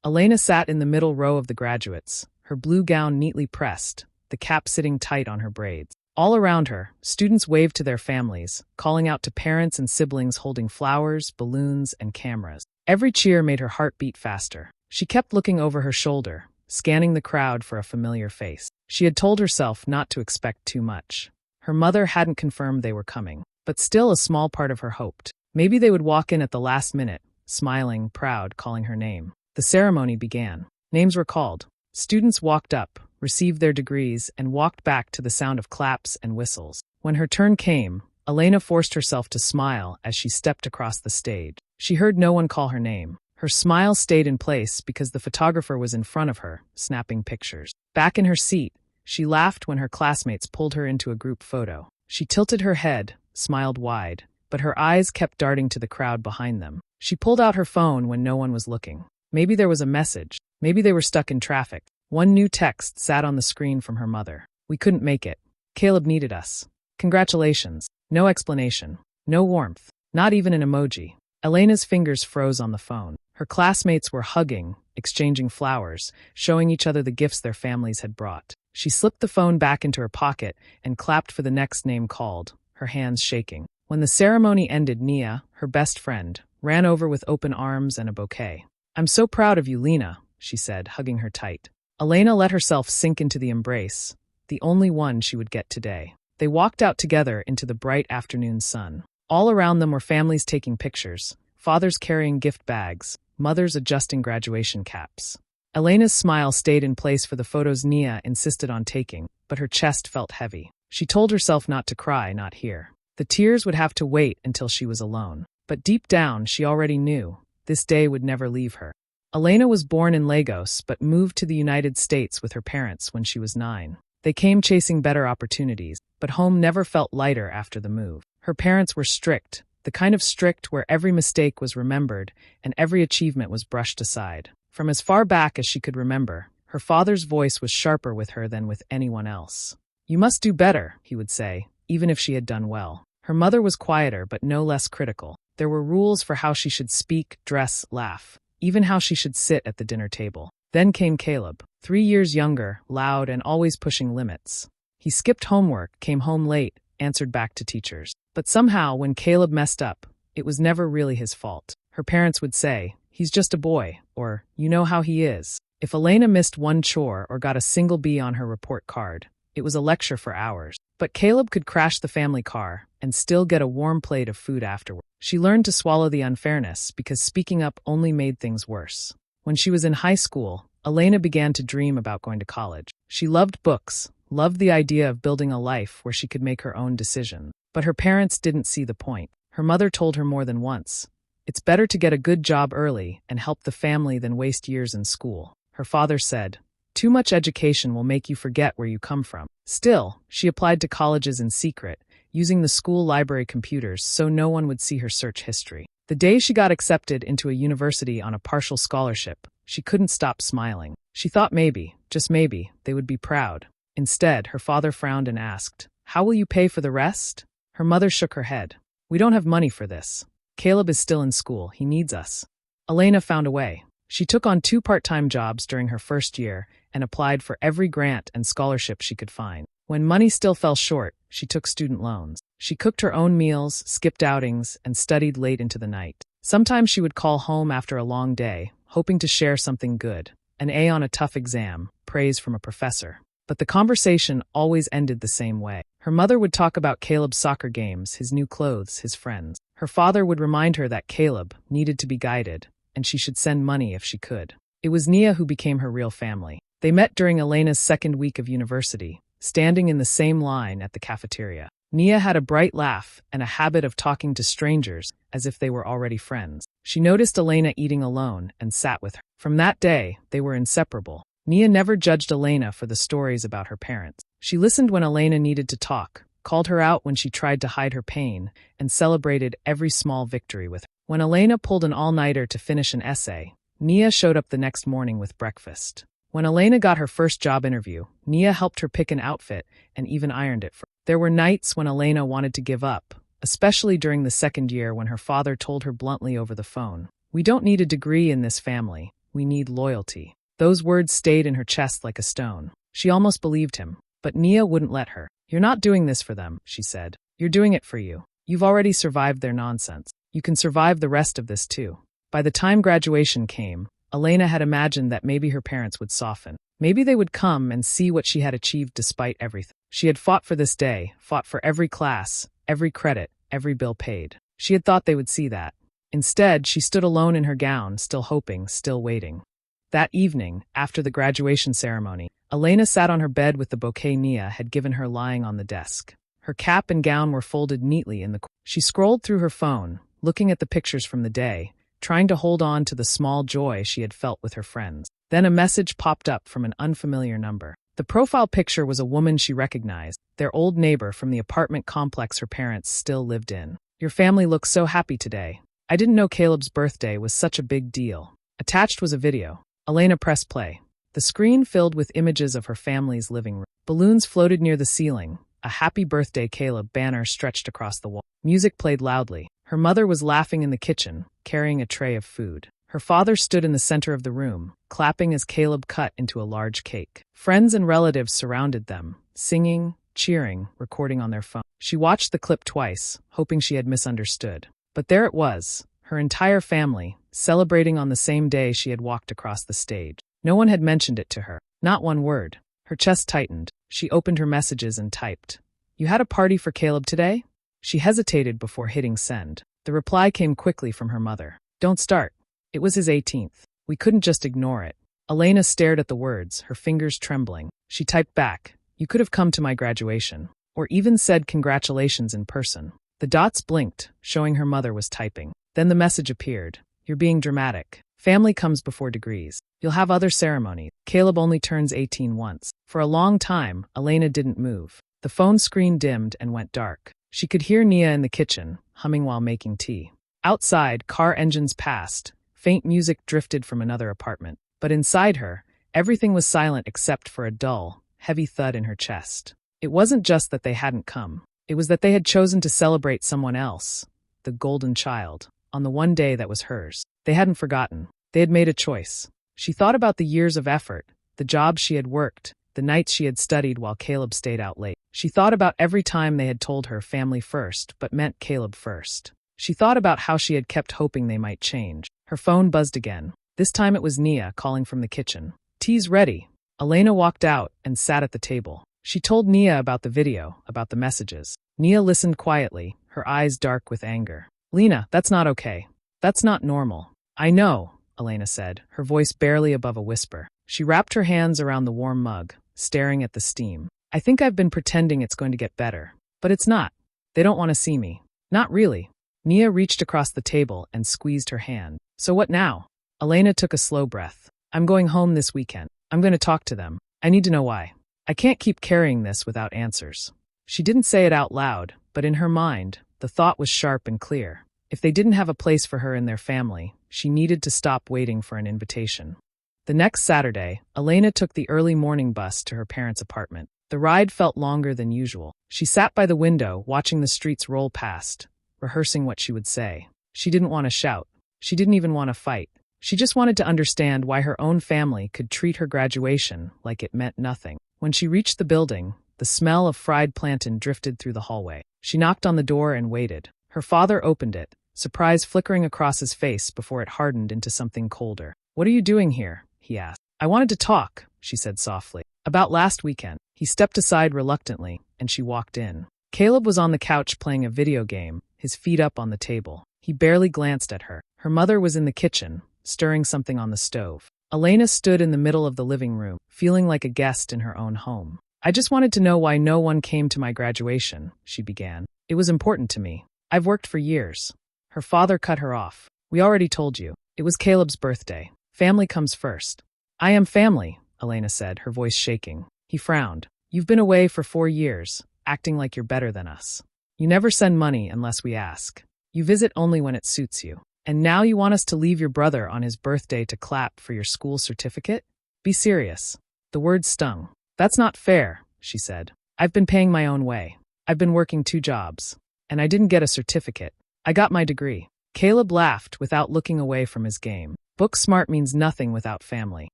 Elena sat in the middle row of the graduates, her blue gown neatly pressed, the cap sitting tight on her braids. All around her, students waved to their families, calling out to parents and siblings holding flowers, balloons, and cameras. Every cheer made her heart beat faster. She kept looking over her shoulder, scanning the crowd for a familiar face. She had told herself not to expect too much. Her mother hadn't confirmed they were coming, but still a small part of her hoped. Maybe they would walk in at the last minute, smiling, proud, calling her name. The ceremony began. Names were called. Students walked up, received their degrees, and walked back to the sound of claps and whistles. When her turn came, Elena forced herself to smile as she stepped across the stage. She heard no one call her name. Her smile stayed in place because the photographer was in front of her, snapping pictures. Back in her seat, she laughed when her classmates pulled her into a group photo. She tilted her head, smiled wide, but her eyes kept darting to the crowd behind them. She pulled out her phone when no one was looking. Maybe there was a message. Maybe they were stuck in traffic. One new text sat on the screen from her mother. "We couldn't make it. Caleb needed us. Congratulations." No explanation. No warmth. Not even an emoji. Elena's fingers froze on the phone. Her classmates were hugging, exchanging flowers, showing each other the gifts their families had brought. She slipped the phone back into her pocket and clapped for the next name called, her hands shaking. When the ceremony ended, Nia, her best friend, ran over with open arms and a bouquet. "I'm so proud of you, Lena," she said, hugging her tight. Elena let herself sink into the embrace, the only one she would get today. They walked out together into the bright afternoon sun. All around them were families taking pictures, fathers carrying gift bags, mothers adjusting graduation caps. Elena's smile stayed in place for the photos Nia insisted on taking, but her chest felt heavy. She told herself not to cry, not here. The tears would have to wait until she was alone. But deep down, she already knew this day would never leave her. Elena was born in Lagos but moved to the United States with her parents when she was 9. They came chasing better opportunities, but home never felt lighter after the move. Her parents were strict, the kind of strict where every mistake was remembered and every achievement was brushed aside. From as far back as she could remember, her father's voice was sharper with her than with anyone else. "You must do better," he would say, even if she had done well. Her mother was quieter but no less critical. There were rules for how she should speak, dress, laugh, even how she should sit at the dinner table. Then came Caleb, 3 years younger, loud and always pushing limits. He skipped homework, came home late, answered back to teachers. But somehow, when Caleb messed up, it was never really his fault. Her parents would say, "He's just a boy," or "You know how he is." If Elena missed one chore or got a single B on her report card, it was a lecture for hours. But Caleb could crash the family car and still get a warm plate of food afterward. She learned to swallow the unfairness because speaking up only made things worse. When she was in high school, Elena began to dream about going to college. She loved books, loved the idea of building a life where she could make her own decisions. But her parents didn't see the point. Her mother told her more than once, "It's better to get a good job early and help the family than waste years in school." Her father said, "Too much education will make you forget where you come from." Still, she applied to colleges in secret, using the school library computers so no one would see her search history. The day she got accepted into a university on a partial scholarship, she couldn't stop smiling. She thought maybe, just maybe, they would be proud. Instead, her father frowned and asked, "How will you pay for the rest?" Her mother shook her head. "We don't have money for this. Caleb is still in school. He needs us." Elena found a way. She took on 2 part-time jobs during her first year and applied for every grant and scholarship she could find. When money still fell short, she took student loans. She cooked her own meals, skipped outings, and studied late into the night. Sometimes she would call home after a long day, hoping to share something good, an A on a tough exam, praise from a professor. But the conversation always ended the same way. Her mother would talk about Caleb's soccer games, his new clothes, his friends. Her father would remind her that Caleb needed to be guided, and she should send money if she could. It was Nia who became her real family. They met during Elena's second week of university, standing in the same line at the cafeteria. Nia had a bright laugh and a habit of talking to strangers as if they were already friends. She noticed Elena eating alone and sat with her. From that day, they were inseparable. Nia never judged Elena for the stories about her parents. She listened when Elena needed to talk, called her out when she tried to hide her pain, and celebrated every small victory with her. When Elena pulled an all-nighter to finish an essay, Nia showed up the next morning with breakfast. When Elena got her first job interview, Nia helped her pick an outfit and even ironed it for her. There were nights when Elena wanted to give up, especially during the second year when her father told her bluntly over the phone, "We don't need a degree in this family. We need loyalty. Those words stayed in her chest like a stone. She almost believed him, but Nia wouldn't let her. You're not doing this for them, she said. You're doing it for you. You've already survived their nonsense. You can survive the rest of this too. By the time graduation came, Elena had imagined that maybe her parents would soften. Maybe they would come and see what she had achieved despite everything. She had fought for this day, fought for every class, every credit, every bill paid. She had thought they would see that. Instead, she stood alone in her gown, still hoping, still waiting. That evening, after the graduation ceremony, Elena sat on her bed with the bouquet Nia had given her lying on the desk. Her cap and gown were folded neatly in the corner. She scrolled through her phone, looking at the pictures from the day, trying to hold on to the small joy she had felt with her friends. Then a message popped up from an unfamiliar number. The profile picture was a woman she recognized, their old neighbor from the apartment complex her parents still lived in. Your family looks so happy today. I didn't know Caleb's birthday was such a big deal. Attached was a video. Elena pressed play. The screen filled with images of her family's living room. Balloons floated near the ceiling. A happy birthday Caleb banner stretched across the wall. Music played loudly. Her mother was laughing in the kitchen, carrying a tray of food. Her father stood in the center of the room, clapping as Caleb cut into a large cake. Friends and relatives surrounded them, singing, cheering, recording on their phone. She watched the clip twice, hoping she had misunderstood. But there it was, her entire family, celebrating on the same day she had walked across the stage. No one had mentioned it to her. Not one word. Her chest tightened. She opened her messages and typed. You had a party for Caleb today? She hesitated before hitting send. The reply came quickly from her mother. Don't start. It was his 18th. We couldn't just ignore it. Elena stared at the words, her fingers trembling. She typed back. You could have come to my graduation. Or even said congratulations in person. The dots blinked, showing her mother was typing. Then the message appeared. You're being dramatic. Family comes before degrees. You'll have other ceremonies. Caleb only turns 18 once. For a long time, Elena didn't move. The phone screen dimmed and went dark. She could hear Nia in the kitchen, humming while making tea. Outside, car engines passed. Faint music drifted from another apartment. But inside her, everything was silent except for a dull, heavy thud in her chest. It wasn't just that they hadn't come. It was that they had chosen to celebrate someone else, the golden child, on the one day that was hers. They hadn't forgotten. They had made a choice. She thought about the years of effort, the jobs she had worked, the nights she had studied while Caleb stayed out late. She thought about every time they had told her family first, but meant Caleb first. She thought about how she had kept hoping they might change. Her phone buzzed again. This time it was Nia calling from the kitchen. Tea's ready. Elena walked out and sat at the table. She told Nia about the video, about the messages. Nia listened quietly, her eyes dark with anger. Lena, that's not okay. That's not normal. I know, Elena said, her voice barely above a whisper. She wrapped her hands around the warm mug, staring at the steam. I think I've been pretending it's going to get better. But it's not. They don't want to see me. Not really. Nia reached across the table and squeezed her hand. So what now? Elena took a slow breath. I'm going home this weekend. I'm going to talk to them. I need to know why. I can't keep carrying this without answers. She didn't say it out loud, but in her mind, the thought was sharp and clear. If they didn't have a place for her in their family, she needed to stop waiting for an invitation. The next Saturday, Elena took the early morning bus to her parents' apartment. The ride felt longer than usual. She sat by the window, watching the streets roll past, rehearsing what she would say. She didn't want to shout. She didn't even want to fight. She just wanted to understand why her own family could treat her graduation like it meant nothing. When she reached the building, the smell of fried plantain drifted through the hallway. She knocked on the door and waited. Her father opened it, surprise flickering across his face before it hardened into something colder. What are you doing here? He asked. I wanted to talk, she said softly. About last weekend. He stepped aside reluctantly, and she walked in. Caleb was on the couch playing a video game, his feet up on the table. He barely glanced at her. Her mother was in the kitchen, stirring something on the stove. Elena stood in the middle of the living room, feeling like a guest in her own home. I just wanted to know why no one came to my graduation, she began. It was important to me. I've worked for years. Her father cut her off. We already told you. It was Caleb's birthday. Family comes first. I am family, Elena said, her voice shaking. He frowned. You've been away for 4 years, acting like you're better than us. You never send money unless we ask. You visit only when it suits you. And now you want us to leave your brother on his birthday to clap for your school certificate? Be serious. The words stung. That's not fair, she said. I've been paying my own way. I've been working 2 jobs. And I didn't get a certificate. I got my degree. Caleb laughed without looking away from his game. Book smart means nothing without family.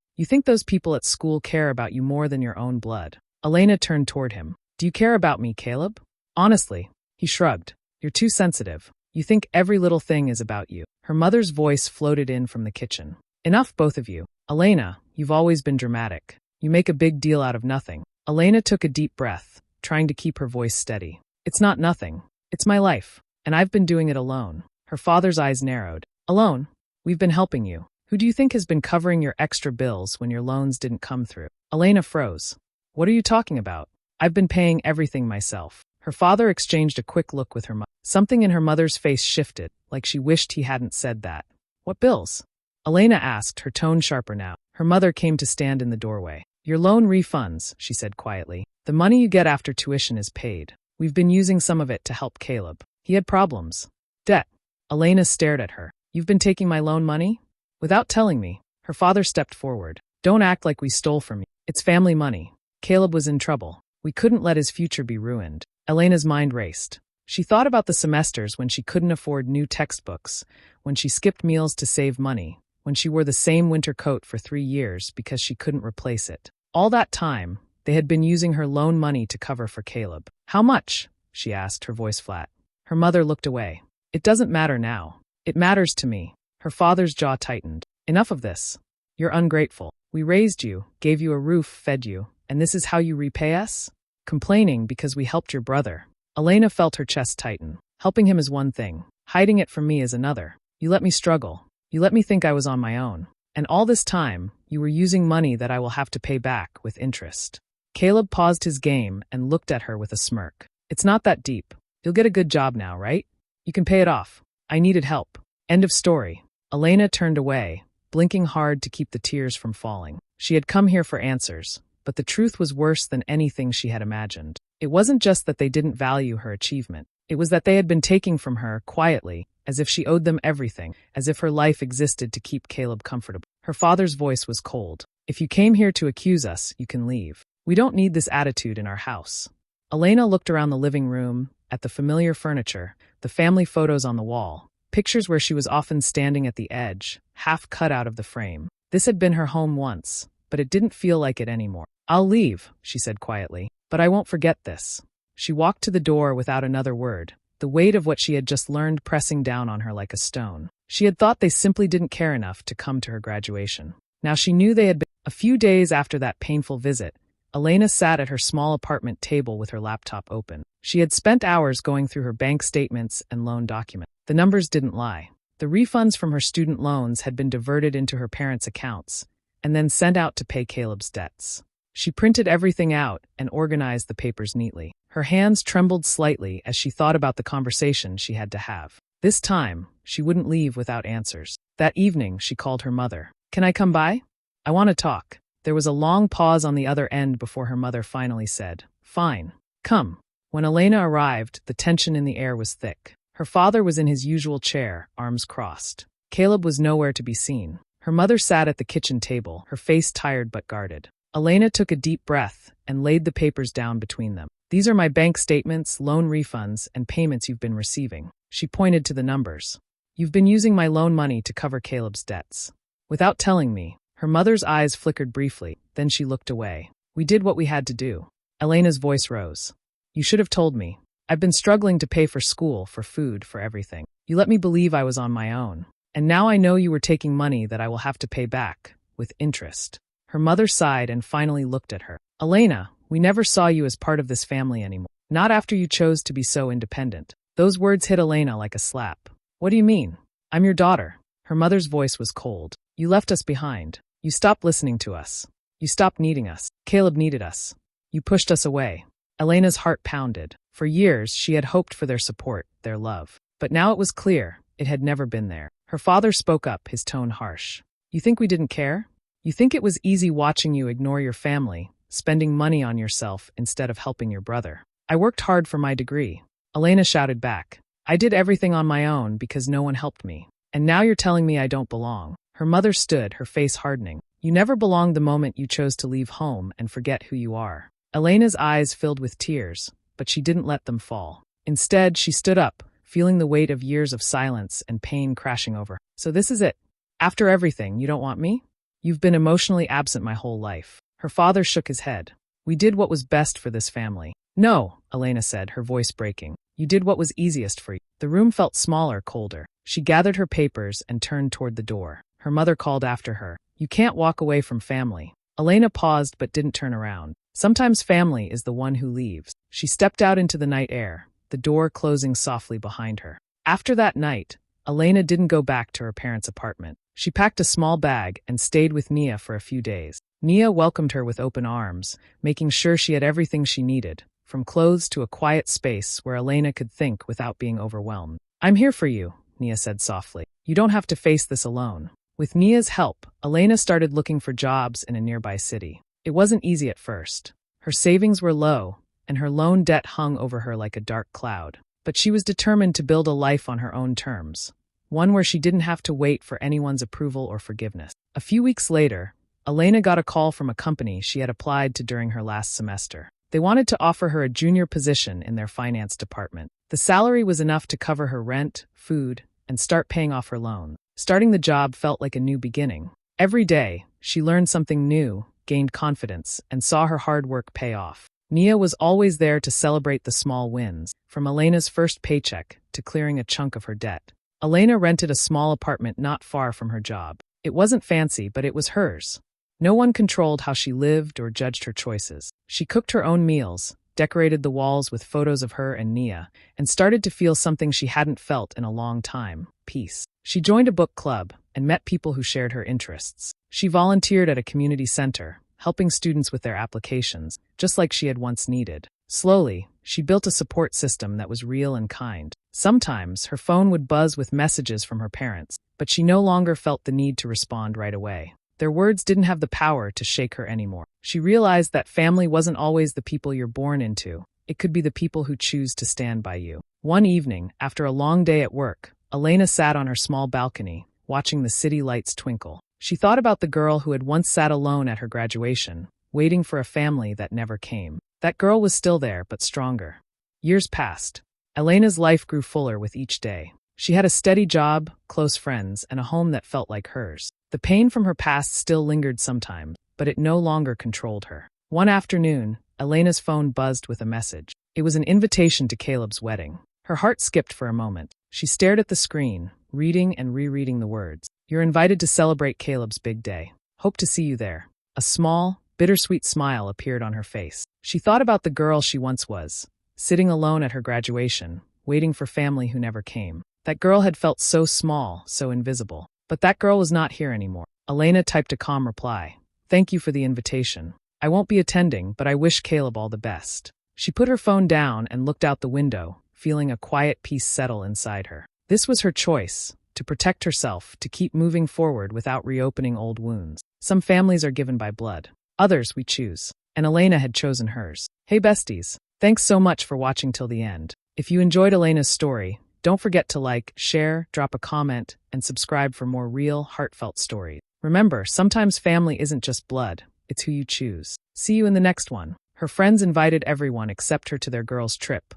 You think those people at school care about you more than your own blood. Elena turned toward him. Do you care about me, Caleb? Honestly. He shrugged. You're too sensitive. You think every little thing is about you. Her mother's voice floated in from the kitchen. Enough, both of you. Elena, you've always been dramatic. You make a big deal out of nothing. Elena took a deep breath, trying to keep her voice steady. It's not nothing. It's my life. And I've been doing it alone. Her father's eyes narrowed. Alone? We've been helping you. Who do you think has been covering your extra bills when your loans didn't come through? Elena froze. What are you talking about? I've been paying everything myself. Her father exchanged a quick look with her mother. Something in her mother's face shifted, like she wished he hadn't said that. What bills? Elena asked, her tone sharper now. Her mother came to stand in the doorway. Your loan refunds, she said quietly. The money you get after tuition is paid. We've been using some of it to help Caleb. He had problems. Debt. Elena stared at her. You've been taking my loan money? Without telling me. Her father stepped forward. Don't act like we stole from you. It's family money. Caleb was in trouble. We couldn't let his future be ruined. Elena's mind raced. She thought about the semesters when she couldn't afford new textbooks, when she skipped meals to save money, when she wore the same winter coat for 3 years because she couldn't replace it. All that time, they had been using her loan money to cover for Caleb. How much? She asked, her voice flat. Her mother looked away. It doesn't matter now. It matters to me. Her father's jaw tightened. Enough of this. You're ungrateful. We raised you, gave you a roof, fed you, and this is how you repay us? Complaining because we helped your brother. Elena felt her chest tighten. Helping him is one thing. Hiding it from me is another. You let me struggle. You let me think I was on my own. And all this time, you were using money that I will have to pay back with interest. Caleb paused his game and looked at her with a smirk. It's not that deep. You'll get a good job now, right? You can pay it off. I needed help. End of story. Elena turned away, blinking hard to keep the tears from falling. She had come here for answers, but the truth was worse than anything she had imagined. It wasn't just that they didn't value her achievement. It was that they had been taking from her, quietly, as if she owed them everything, as if her life existed to keep Caleb comfortable. Her father's voice was cold. If you came here to accuse us, you can leave. We don't need this attitude in our house. Elena looked around the living room, at the familiar furniture, the family photos on the wall, pictures where she was often standing at the edge, half cut out of the frame. This had been her home once, but it didn't feel like it anymore. I'll leave, she said quietly, but I won't forget this. She walked to the door without another word, the weight of what she had just learned pressing down on her like a stone. She had thought they simply didn't care enough to come to her graduation. Now she knew they had been. A few days after that painful visit, Elena sat at her small apartment table with her laptop open. She had spent hours going through her bank statements and loan documents. The numbers didn't lie. The refunds from her student loans had been diverted into her parents' accounts, and then sent out to pay Caleb's debts. She printed everything out and organized the papers neatly. Her hands trembled slightly as she thought about the conversation she had to have. This time, she wouldn't leave without answers. That evening, she called her mother. Can I come by? I want to talk. There was a long pause on the other end before her mother finally said, Fine. Come. When Elena arrived, the tension in the air was thick. Her father was in his usual chair, arms crossed. Caleb was nowhere to be seen. Her mother sat at the kitchen table, her face tired but guarded. Elena took a deep breath and laid the papers down between them. These are my bank statements, loan refunds, and payments you've been receiving. She pointed to the numbers. You've been using my loan money to cover Caleb's debts. Without telling me, her mother's eyes flickered briefly, then she looked away. We did what we had to do. Elena's voice rose. You should have told me. I've been struggling to pay for school, for food, for everything. You let me believe I was on my own. And now I know you were taking money that I will have to pay back, with interest. Her mother sighed and finally looked at her. Elena, we never saw you as part of this family anymore. Not after you chose to be so independent. Those words hit Elena like a slap. What do you mean? I'm your daughter. Her mother's voice was cold. You left us behind. You stopped listening to us. You stopped needing us. Caleb needed us. You pushed us away. Elena's heart pounded. For years, she had hoped for their support, their love. But now it was clear, it had never been there. Her father spoke up, his tone harsh. You think we didn't care? You think it was easy watching you ignore your family, spending money on yourself instead of helping your brother? I worked hard for my degree. Elena shouted back. I did everything on my own because no one helped me. And now you're telling me I don't belong. Her mother stood, her face hardening. You never belonged the moment you chose to leave home and forget who you are. Elena's eyes filled with tears, but she didn't let them fall. Instead, she stood up, feeling the weight of years of silence and pain crashing over her. So this is it. After everything, you don't want me? You've been emotionally absent my whole life. Her father shook his head. We did what was best for this family. No, Elena said, her voice breaking. You did what was easiest for you. The room felt smaller, colder. She gathered her papers and turned toward the door. Her mother called after her. You can't walk away from family. Elena paused but didn't turn around. Sometimes family is the one who leaves. She stepped out into the night air, the door closing softly behind her. After that night, Elena didn't go back to her parents' apartment. She packed a small bag and stayed with Nia for a few days. Nia welcomed her with open arms, making sure she had everything she needed, from clothes to a quiet space where Elena could think without being overwhelmed. I'm here for you, Nia said softly. You don't have to face this alone. With Nia's help, Elena started looking for jobs in a nearby city. It wasn't easy at first. Her savings were low, and her loan debt hung over her like a dark cloud. But she was determined to build a life on her own terms, one where she didn't have to wait for anyone's approval or forgiveness. A few weeks later, Elena got a call from a company she had applied to during her last semester. They wanted to offer her a junior position in their finance department. The salary was enough to cover her rent, food, and start paying off her loan. Starting the job felt like a new beginning. Every day, she learned something new, gained confidence, and saw her hard work pay off. Nia was always there to celebrate the small wins, from Elena's first paycheck to clearing a chunk of her debt. Elena rented a small apartment not far from her job. It wasn't fancy, but it was hers. No one controlled how she lived or judged her choices. She cooked her own meals, decorated the walls with photos of her and Nia, and started to feel something she hadn't felt in a long time: peace. She joined a book club and met people who shared her interests. She volunteered at a community center, helping students with their applications, just like she had once needed. Slowly, she built a support system that was real and kind. Sometimes, her phone would buzz with messages from her parents, but she no longer felt the need to respond right away. Their words didn't have the power to shake her anymore. She realized that family wasn't always the people you're born into. It could be the people who choose to stand by you. One evening, after a long day at work, Elena sat on her small balcony, watching the city lights twinkle. She thought about the girl who had once sat alone at her graduation, waiting for a family that never came. That girl was still there, but stronger. Years passed. Elena's life grew fuller with each day. She had a steady job, close friends, and a home that felt like hers. The pain from her past still lingered sometimes, but it no longer controlled her. One afternoon, Elena's phone buzzed with a message. It was an invitation to Caleb's wedding. Her heart skipped for a moment. She stared at the screen, reading and rereading the words. You're invited to celebrate Caleb's big day. Hope to see you there. A small, bittersweet smile appeared on her face. She thought about the girl she once was, sitting alone at her graduation, waiting for family who never came. That girl had felt so small, so invisible. But that girl was not here anymore. Elena typed a calm reply. Thank you for the invitation. I won't be attending, but I wish Caleb all the best. She put her phone down and looked out the window, feeling a quiet peace settle inside her. This was her choice, to protect herself, to keep moving forward without reopening old wounds. Some families are given by blood. Others we choose. And Elena had chosen hers. Hey besties, thanks so much for watching till the end. If you enjoyed Elena's story, don't forget to like, share, drop a comment, and subscribe for more real, heartfelt stories. Remember, sometimes family isn't just blood, it's who you choose. See you in the next one. Her friends invited everyone except her to their girls' trip,